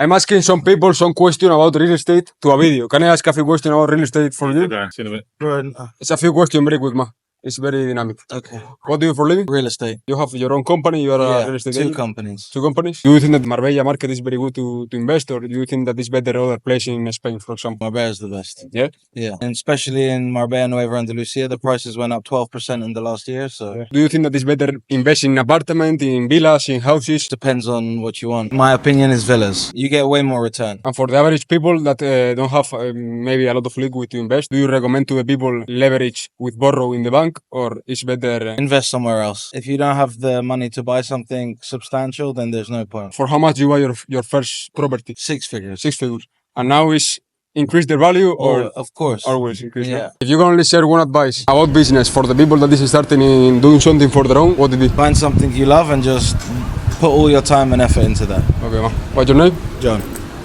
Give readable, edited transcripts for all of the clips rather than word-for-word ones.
I'm asking some people some question about real estate to a video. Can I ask a few questions about real estate for you? Okay, see you in a bit. It's a few questions very quick, ma. It's very dynamic. Okay. What do you for living? Real estate. You have your own company, you are a real estate two agent? companies. Two companies? Do you think that Marbella market is very good to invest, or do you think that it's better other place in Spain, for example? Marbella is the best. Yeah? Yeah. And especially in Marbella, Nueva Andalusia, the prices went up 12% in the last year. So Yeah. Do you think that it's better invest in apartment, in villas, in houses? depends on what you want. My opinion is villas. You get way more return. And for the average people that don't have maybe a lot of liquid to invest, do you recommend to the people leverage with borrow in the bank, or is better? Invest somewhere else. If you don't have the money to buy something substantial, then there's no point. For how much you buy your first property? 6 figures. 6 figures. And now is increase the value, or of course. always increase? Yeah. No? If you can only share one advice about business for the people that is starting in doing something for their own, what would it be? Find something you love and just put all your time and effort into that. Okay, ma. What's your name? John.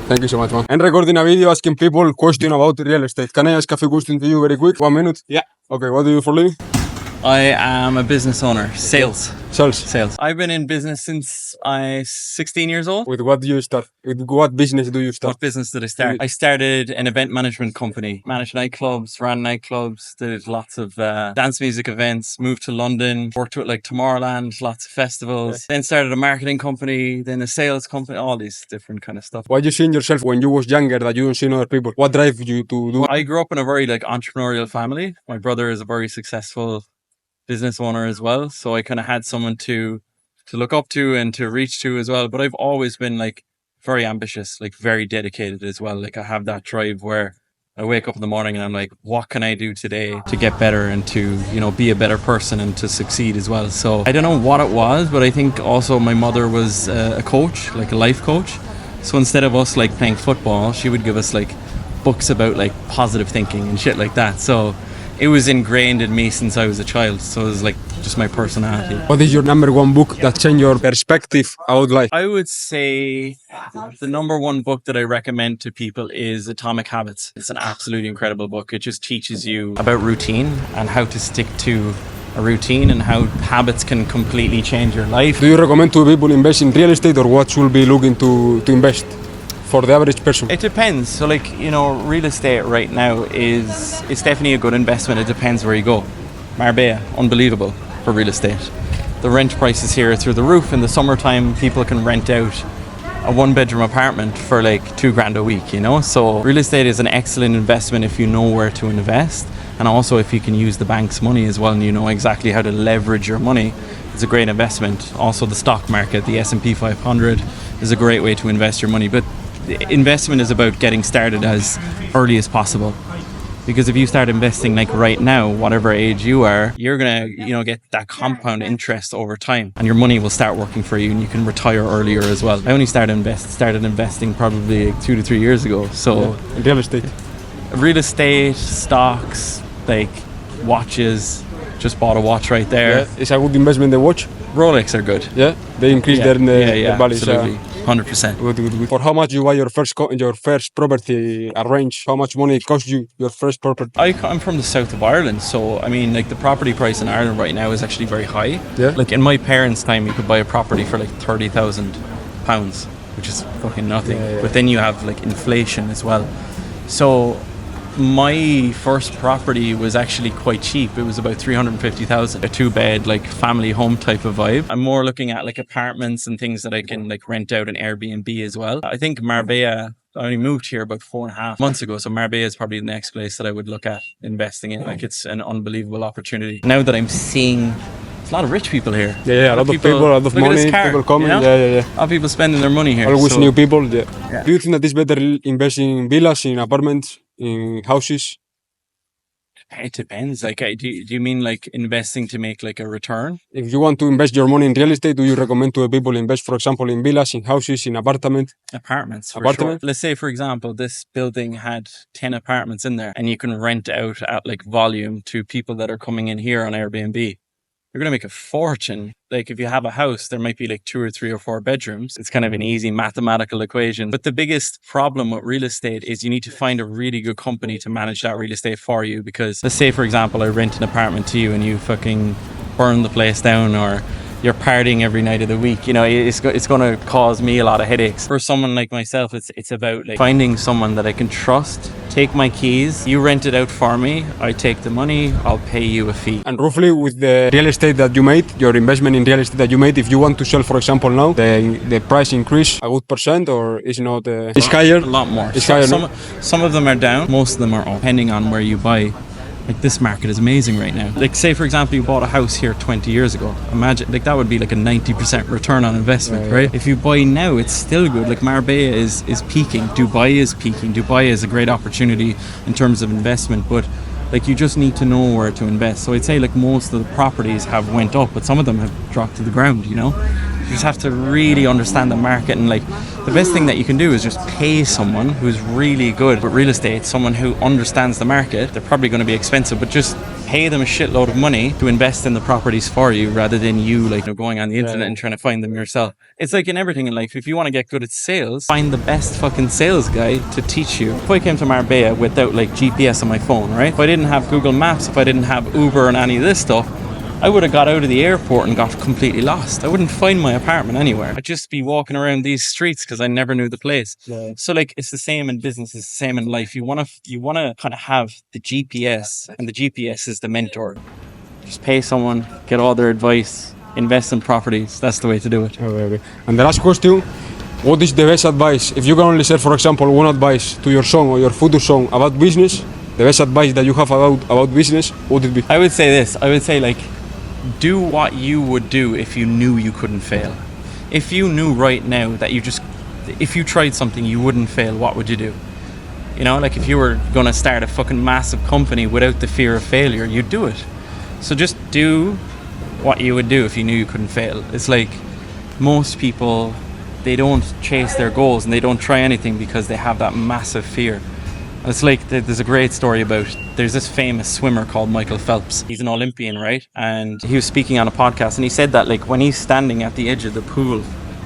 Thank you so much, man. I'm recording a video asking people questions about real estate. Can I ask a few questions to you very quick? 1 minute? Yeah. Okay, what do you do for living? I am a business owner. Sales. Sales. I've been in business since I'm 16 years old. With what do you start? With what business do you start? What business did I start? I started an event management company. Managed nightclubs, ran nightclubs, did lots of dance music events, moved to London, worked with like Tomorrowland, lots of festivals. Then started a marketing company, then a sales company, all these different kind of stuff. What you see in yourself when you was younger that you don't see in other people? What drives you to do? I grew up in a very like entrepreneurial family. My brother is a very successful business owner as well, so I kind of had someone to look up to and to reach to as well. But I've always been like very ambitious, like very dedicated as well. Like I have that drive where I wake up in the morning and I'm like, what can I do today to get better and to, you know, be a better person and to succeed as well. So I don't know what it was, but I think also my mother was a coach, like a life coach. So instead of us like playing football, she would give us like books about like positive thinking and shit like that. So it was ingrained in me since I was a child. So it was like just my personality. What is your number one book that changed your perspective about life? I would say the number one book that I recommend to people is Atomic Habits. It's an absolutely incredible book. It just teaches you about routine and how to stick to a routine and how habits can completely change your life. Do you recommend to people invest in real estate, or what should be looking to invest for the average person? It depends. So like, you know, real estate right now it's definitely a good investment. It depends where you go. Marbella, unbelievable for real estate. The rent prices here are through the roof. In the summertime, people can rent out a 1-bedroom apartment for like $2,000 a week, you know? So real estate is an excellent investment if you know where to invest. And also if you can use the bank's money as well and you know exactly how to leverage your money, it's a great investment. Also the stock market, the S&P 500 is a great way to invest your money. But investment is about getting started as early as possible, because if you start investing like right now, whatever age you are, you're gonna, you know, get that compound interest over time, and your money will start working for you, and you can retire earlier as well. I only started investing probably like 2 to 3 years ago. So real estate, stocks, like watches. Just bought a watch right there. Yeah, it's a good investment. The watch. Rolex are good. Yeah, they increase their value. Absolutely. 100%. Good. For how much you buy your first property? Arrange how much money it cost you your first property? I'm from the south of Ireland, so I mean, like the property price in Ireland right now is actually very high. Yeah. Like in my parents' time, you could buy a property for like £30,000, which is fucking nothing. Yeah. But then you have like inflation as well. So my first property was actually quite cheap. It was about 350,000, a 2-bed like family home type of vibe. I'm more looking at like apartments and things that I can like rent out in Airbnb as well. I think Marbella, I only moved here about 4.5 months ago, so Marbella is probably the next place that I would look at investing in. Like it's an unbelievable opportunity. Now that I'm seeing a lot of rich people here. Yeah, a lot of people, a lot of money, people coming. You know? Yeah. A lot of people spending their money here. Always so new people. Yeah. Do you think that it's better invest in villas, in apartments, in houses? It depends. Like, do you mean like investing to make like a return? If you want to invest your money in real estate, do you recommend to the people invest, for example, in villas, in houses, in apartments? Apartments. Sure. Let's say, for example, this building had 10 apartments in there, and you can rent out at like volume to people that are coming in here on Airbnb. You're going to make a fortune. Like if you have a house, there might be like 2 or 3 or 4 bedrooms. It's kind of an easy mathematical equation. But the biggest problem with real estate is you need to find a really good company to manage that real estate for you. Because let's say, for example, I rent an apartment to you and you fucking burn the place down, or you're partying every night of the week. You know, it's going to cause me a lot of headaches. For someone like myself, it's about like finding someone that I can trust. Take my keys, you rent it out for me, I take the money, I'll pay you a fee. And roughly with the real estate that you made, your investment in real estate that you made, if you want to sell, for example, now, the price increase a good percent, or is not? It's higher. A lot more. It's higher. No? Some of them are down. Most of them are up, depending on where you buy. Like this market is amazing right now. Like say for example you bought a house here 20 years ago. Imagine like that would be like a 90% return on investment, right? If you buy now, it's still good. Like Marbella is peaking. Dubai is peaking. Dubai is a great opportunity in terms of investment, but like you just need to know where to invest. So I'd say like most of the properties have went up, but some of them have dropped to the ground, you know? You just have to really understand the market, and like the best thing that you can do is just pay someone who's really good with real estate, someone who understands the market. They're probably going to be expensive, but just pay them a shitload of money to invest in the properties for you, rather than you like going on the internet and trying to find them yourself. It's like in everything in life. If you want to get good at sales, find the best fucking sales guy to teach you. If I came to Marbella without like GPS on my phone, right? If I didn't have Google Maps, if I didn't have Uber and any of this stuff, I would have got out of the airport and got completely lost. I wouldn't find my apartment anywhere. I'd just be walking around these streets because I never knew the place. So like it's the same in business, it's the same in life. You wanna kind of have the GPS, and the GPS is the mentor. Just pay someone, get all their advice, invest in properties. That's the way to do it. Okay. And the last question, what is the best advice? If you can only share, for example, one advice to your son or your future son about business, the best advice that you have about business, what would it be? I would say this. I would say like, do what you would do if you knew you couldn't fail. If you knew right now that if you tried something you wouldn't fail, what would you do? You know, like if you were going to start a fucking massive company without the fear of failure, you'd do it. So just do what you would do if you knew you couldn't fail. It's like most people, they don't chase their goals and they don't try anything because they have that massive fear. It's like there's a great story about, there's this famous swimmer called Michael Phelps. He's an Olympian, right? And he was speaking on a podcast and he said that like when he's standing at the edge of the pool,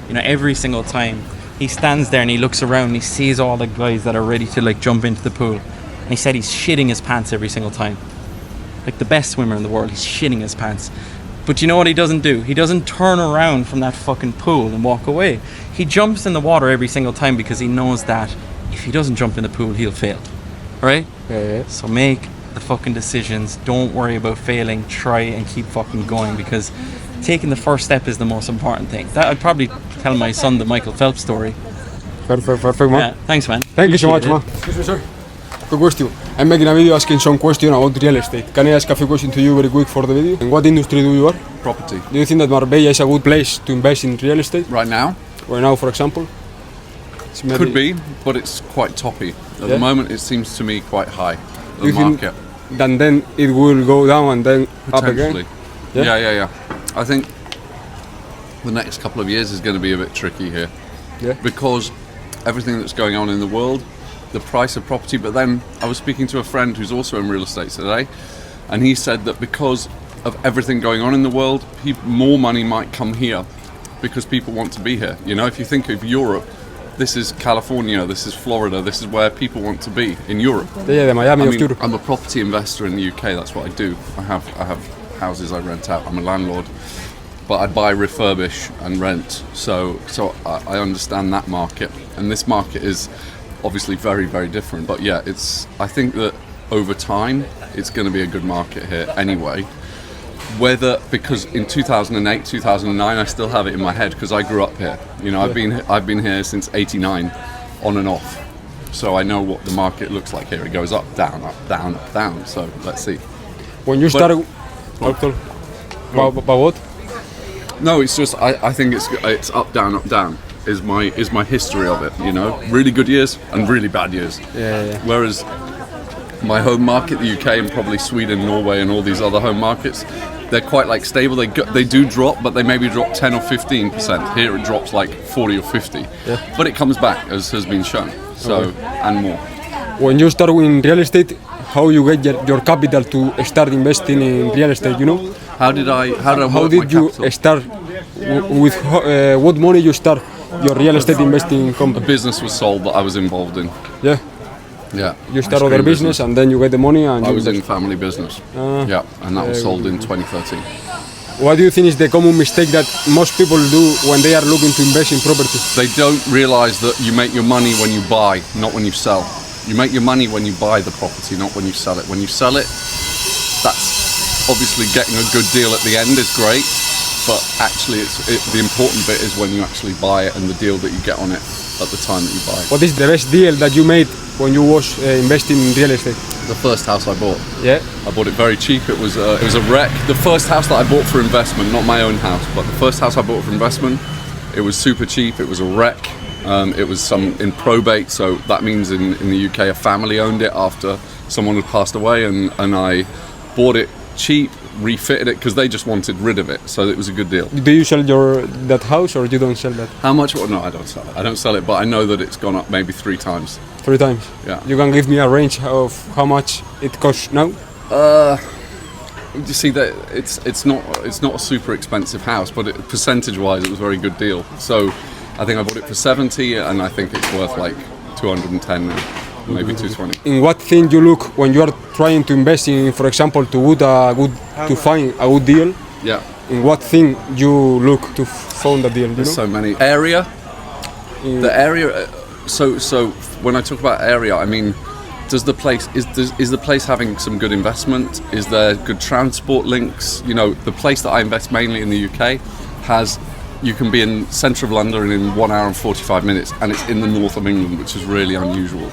you know, every single time he stands there and he looks around and he sees all the guys that are ready to like jump into the pool. And he said he's shitting his pants every single time. Like the best swimmer in the world, he's shitting his pants. But you know what he doesn't do? He doesn't turn around from that fucking pool and walk away. He jumps in the water every single time because he knows that if he doesn't jump in the pool, he'll fail. Right? Yeah. So make the fucking decisions. Don't worry about failing. Try and keep fucking going, because taking the first step is the most important thing. That I'd probably tell my son the Michael Phelps story. Perfect, man. Yeah, thanks, man. Thank you so much, man. Excuse me, sir. Quick question. I'm making a video asking some question about real estate. Can I ask a few questions to you very quick for the video? In what industry do you work? Property. Do you think that Marbella is a good place to invest in real estate? Right now? Right now, for example? Could be, but it's quite toppy. At the moment, it seems to me quite high, the You think market. then it will go down and then up again? Yeah. I think the next couple of years is going to be a bit tricky here. Yeah. Because everything that's going on in the world, the price of property, but then I was speaking to a friend who's also in real estate today, and he said that because of everything going on in the world, more money might come here because people want to be here. You know, if you think of Europe, this is California, this is Florida, this is where people want to be in Europe. Yeah, the Miami of Europe. I'm a property investor in the UK, that's what I do. I have houses I rent out, I'm a landlord, but I buy, refurbish and rent. So I understand that market, and this market is obviously very, very different. But yeah, I think that over time, it's going to be a good market here anyway. Because in 2008, 2009, I still have it in my head because I grew up here. You know, I've been here since '89, on and off. So I know what the market looks like here. It goes up, down, up, down, up, down. So let's see. When you started, what? No, it's just I think it's up, down. Is my history of it. You know, really good years and really bad years. Yeah. Whereas my home market, the UK, and probably Sweden, Norway, and all these other home markets, they're quite like stable. They do drop, but they maybe drop 10 or 15%. Here it drops like 40 or 50. Yeah. But it comes back, as has been shown. So, and more. When you start in real estate, how you get your capital to start investing in real estate, you know? How did I How work did my you capital? start, with what money you start your real estate investing A company? business was sold that I was involved in. Yeah. Yeah. You start Ice other cream business and then you get the money and I you was in invest. family business. Yeah, and that was sold in 2013. What do you think is the common mistake that most people do when they are looking to invest in property? They don't realise that you make your money when you buy, not when you sell. You make your money when you buy the property, not when you sell it. When you sell it, that's obviously getting a good deal at the end is great, but actually the important bit is when you actually buy it and the deal that you get on it at the time that you buy it. What is the best deal that you made when you was investing in real estate? The first house I bought. Yeah. I bought it very cheap. It was a wreck. The first house that I bought for investment, not my own house, but the first house I bought for investment, it was super cheap. It was a wreck. It was some in probate, so that means in the UK a family owned it after someone had passed away, and I bought it cheap, refitted it because they just wanted rid of it, so it was a good deal. Do you sell that house or you don't sell that? How much? Well, no, I don't sell it. I don't sell it, but I know that it's gone up maybe 3 times. 3 times? Yeah. You can give me a range of how much it costs now? You see that it's not a super expensive house, but percentage-wise, it was a very good deal. So I think I bought it for 70, and I think it's worth like 210 now, maybe 220. In what thing you look when you are trying to invest in, for example, to find a good deal? Yeah. In what thing you look to find a deal? You know? So many area. The area. So when I talk about area, I mean, is the place having some good investment? Is there good transport links? You know, the place that I invest mainly in the UK has. You can be in centre of London in 1 hour and 45 minutes, and it's in the north of England, which is really unusual.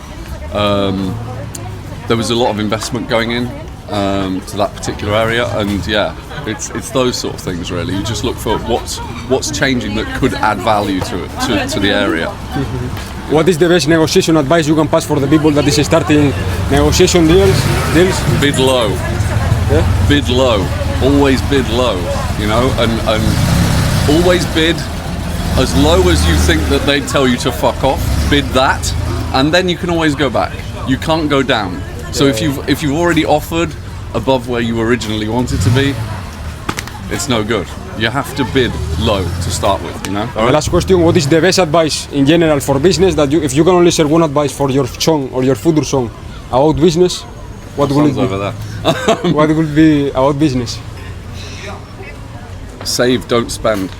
There was a lot of investment going in to that particular area, and yeah, it's those sort of things really. You just look for what's changing that could add value to it, to the area. What is the best negotiation advice you can pass for the people that is starting negotiation deals? Bid low. Yeah? Bid low. Always bid low. You know, and always bid as low as you think that they'd tell you to fuck off. Bid that, and then you can always go back. You can't go down. So if you've already offered above where you originally wanted to be, it's no good. You have to bid low to start with, you know? The last question, what is the best advice in general for business that if you can only share one advice for your son or your future son about business, what will it be? Over there. What will be about business? Save, don't spend.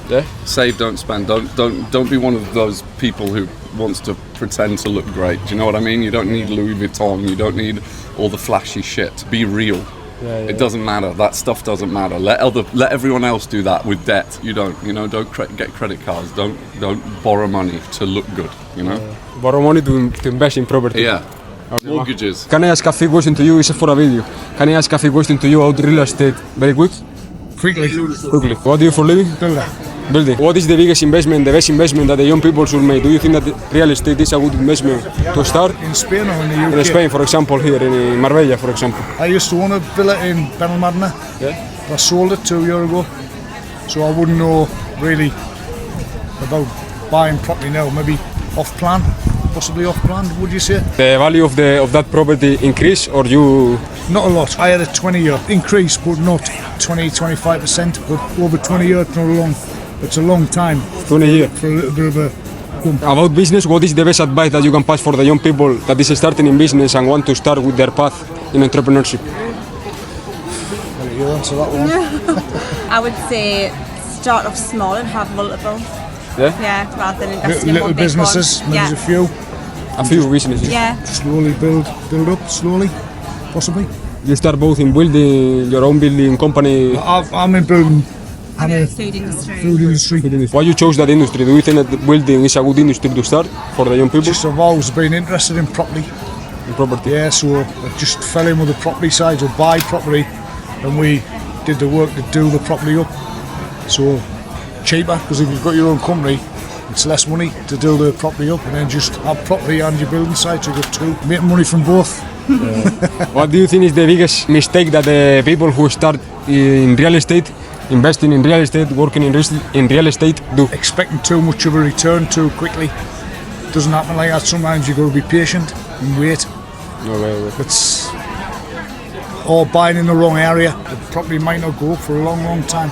Yeah? Save, don't spend. Don't be one of those people who wants to pretend to look great. Do you know what I mean? You don't need Louis Vuitton. You don't need all the flashy shit. Be real. It doesn't matter. That stuff doesn't matter. Let everyone else do that with debt. You don't. You know. Don't get credit cards. Don't borrow money to look good. You know. Borrow money to invest in property. Yeah. Okay. Mortgages. Can I ask a few questions to you? It's for a video. Can I ask a few questions to you about real estate? Very quick. Quickly. What do you for living? Building. What is the biggest investment, the best investment that the young people should make? Do you think that real estate is a good investment to start? In Spain or in the UK? In Spain, for example, here in Marbella, for example. I used to own a villa in Benalmádena. Yeah. I sold it 2 years ago, so I wouldn't know really about buying property now. Maybe off plan, possibly off plan. Would you say? The value of that property increase or you? Not a lot. I had a 20-year increase, but not 20-25%. But over 20 years, not long. It's a long time 20 years. for a little bit of a bump. About business, what is the best advice that you can pass for the young people that is starting in business and want to start with their path in entrepreneurship? Well, you answer that one. I would say start off small and have multiple. Yeah? Yeah, rather than investing in Little one big businesses, one. maybe Yeah. a few. A few businesses. Yeah. Slowly build up, slowly, possibly. You start both in building your own building company. I'm in building. I'm in Food industry. food industry. Why you chose that industry? Do you think that building is a good industry to start for the young people Just I've always been interested in property. in property? Yeah, so I just fell in with the property side, to buy property, and we did the work to do the property up. So cheaper, because if you've got your own company, it's less money to do the property up, and then just have property and your building side, so you got two. Make money from both. What do you think is the biggest mistake that the people who start in real estate, investing in real estate, working in real estate do? Expecting too much of a return too quickly. Doesn't happen like that. Sometimes you got to be patient and wait. It's or buying in the wrong area. The property might not go up for a long, long time.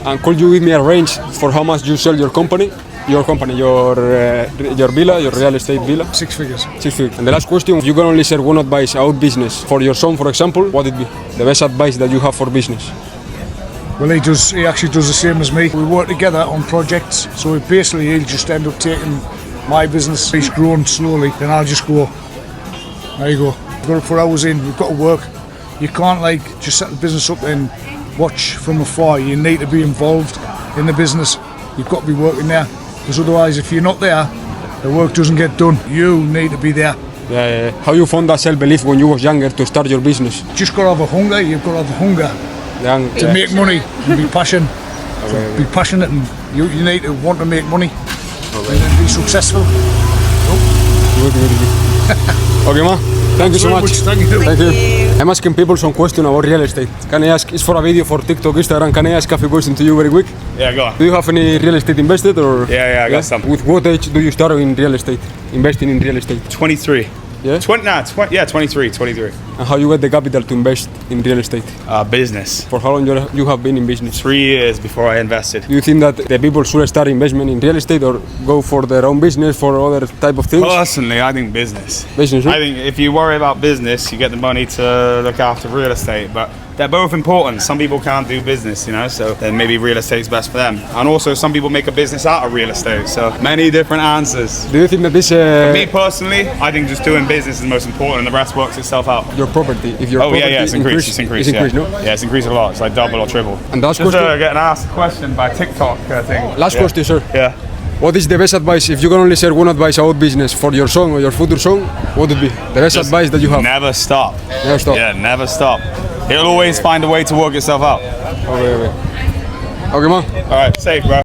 And could you give me a range for how much you sell your company? Your villa, your real estate villa? 6 figures. 6 figures. And the last question, if you can only share one advice about business for your son, for example, what would it be? The best advice that you have for business? Well, he actually does the same as me. We work together on projects, so he'll just end up taking my business. He's grown slowly, then I'll just go, there you go. You've got to put hours in, you've got to work. You can't like just set the business up and watch from afar. You need to be involved in the business. You've got to be working there, because otherwise if you're not there, the work doesn't get done. You need to be there. Yeah. How you found that self-belief when you was younger to start your business? Just got to have a hunger, you've got to have a hunger to make money and be passionate. Be passionate, and you need to want to make money and be successful. Good. Okay, ma. Thank you so much. Thank you. Thank you. I'm asking people some question about real estate. Can I ask? It's for a video for TikTok, Instagram. Can I ask a few questions to you very quick? Yeah, go on. Do you have any real estate invested or? Yeah, I got some. With what age do you start in real estate? Investing in real estate? 23. Yeah. 23. And how you get the capital to invest in real estate? Business. For how long you have been in business? 3 years before I invested. Do you think that the people should start investment in real estate or go for their own business for other type of things? Personally, I think business. Business, right? I think if you worry about business, you get the money to look after real estate. But they're both important. Some people can't do business, so then maybe real estate's best for them. And also some people make a business out of real estate. So many different answers. Do you think that this... For me personally, I think just doing business is most important and the rest works itself out. Your property, if your property It's increased. It's increased, yeah. no? Yeah, it's increased a lot. It's like double or triple. And last Just question? getting asked a question by TikTok thing. Last question, sir. Yeah. What is the best advice, if you can only share one advice about business for your son or your future son, what would be the best advice that you have? Never stop. Never stop. Yeah, never stop. It'll always find a way to work itself out. Okay, man. All right, safe, bro.